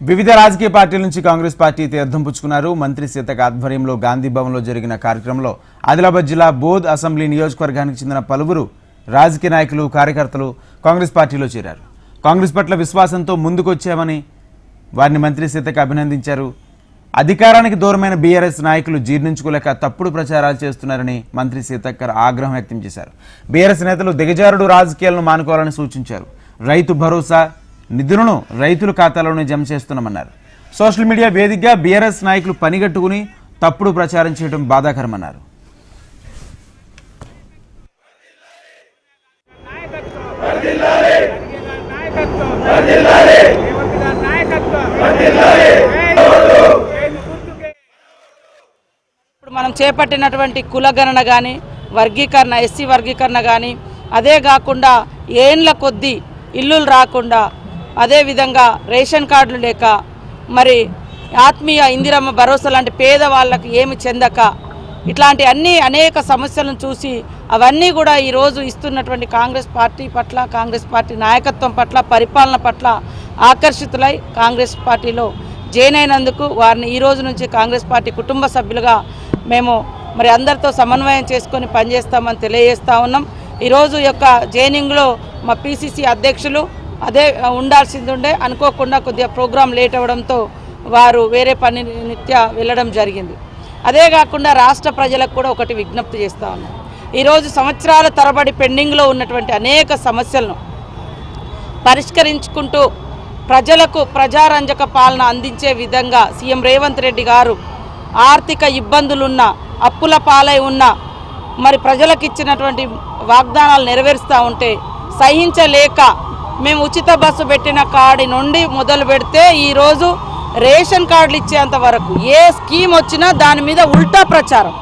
వివిధ రాజకీయ పార్టీల నుంచి కాంగ్రెస్ పార్టీ తీర్థం పుచ్చుకున్నారు. మంత్రి సీతక్క ఆధ్వర్యంలో గాంధీ భవన్లో జరిగిన కార్యక్రమంలో ఆదిలాబాద్ జిల్లా బోధ్ అసెంబ్లీ నియోజకవర్గానికి చెందిన పలువురు రాజకీయ నాయకులు, కార్యకర్తలు కాంగ్రెస్ పార్టీలో చేరారు. కాంగ్రెస్ పట్ల విశ్వాసంతో ముందుకొచ్చామని వారిని మంత్రి సీతక్క అభినందించారు. అధికారానికి దూరమైన బీఆర్ఎస్ నాయకులు జీర్ణించుకోలేక తప్పుడు ప్రచారాలు చేస్తున్నారని మంత్రి సీతక్క ఆగ్రహం వ్యక్తం చేశారు. బీఆర్ఎస్ నేతలు దిగజారుడు రాజకీయాలను మానుకోవాలని సూచించారు. రైతు భరోసా నిధులను రైతుల ఖాతాలోనే జమ చేస్తున్నామన్నారు. సోషల్ మీడియా వేదికగా బీఆర్ఎస్ నాయకులు పనిగట్టుకుని తప్పుడు ప్రచారం చేయడం బాధాకరమన్నారు. ఇప్పుడు మనం చేపట్టినటువంటి కులగణన కానీ, వర్గీకరణ, ఎస్సీ వర్గీకరణ కానీ, అదే కాకుండా ఏండ్ల కొద్దీ ఇల్లులు రాకుండా, అదేవిధంగా రేషన్ కార్డులు లేక, మరి ఆత్మీయ ఇందిరమ్మ భరోసా లాంటి పేదవాళ్ళకి ఏమి చెందక, ఇట్లాంటి అనేక సమస్యలను చూసి అవన్నీ కూడా ఈరోజు ఇస్తున్నటువంటి కాంగ్రెస్ పార్టీ పట్ల, కాంగ్రెస్ పార్టీ నాయకత్వం పట్ల, పరిపాలన పట్ల ఆకర్షితులై కాంగ్రెస్ పార్టీలో జాయిన్ అయినందుకు వారిని ఈ రోజు నుంచి కాంగ్రెస్ పార్టీ కుటుంబ సభ్యులుగా మేము మరి అందరితో సమన్వయం చేసుకొని పనిచేస్తామని తెలియజేస్తూ ఉన్నాం. ఈరోజు యొక్క జైనింగ్లో మా పిసిసి అధ్యక్షులు అదే ఉండాల్సింది ఉండే, అనుకోకుండా కొద్దిగా ప్రోగ్రాం లేట్ అవ్వడంతో వారు వేరే పని నిత్య వెళ్ళడం జరిగింది. అదే కాకుండా రాష్ట్ర ప్రజలకు కూడా ఒకటి విజ్ఞప్తి చేస్తూ ఉన్నాం. ఈరోజు సంవత్సరాల తరబడి పెండింగ్లో ఉన్నటువంటి అనేక సమస్యలను పరిష్కరించుకుంటూ ప్రజలకు ప్రజారంజక పాలన అందించే విధంగా సీఎం రేవంత్ రెడ్డి గారు ఆర్థిక ఇబ్బందులున్న, అప్పుల పాలై ఉన్న, మరి ప్రజలకు ఇచ్చినటువంటి వాగ్దానాలు నెరవేరుస్తూ ఉంటే సహించలేక మేము ఉచిత బస్సు పెట్టిన కాడి నుండి మొదలు పెడితే ఈరోజు రేషన్ కార్డులు ఇచ్చేంత వరకు ఏ స్కీమ్ వచ్చినా దాని మీద ఉల్టా ప్రచారం.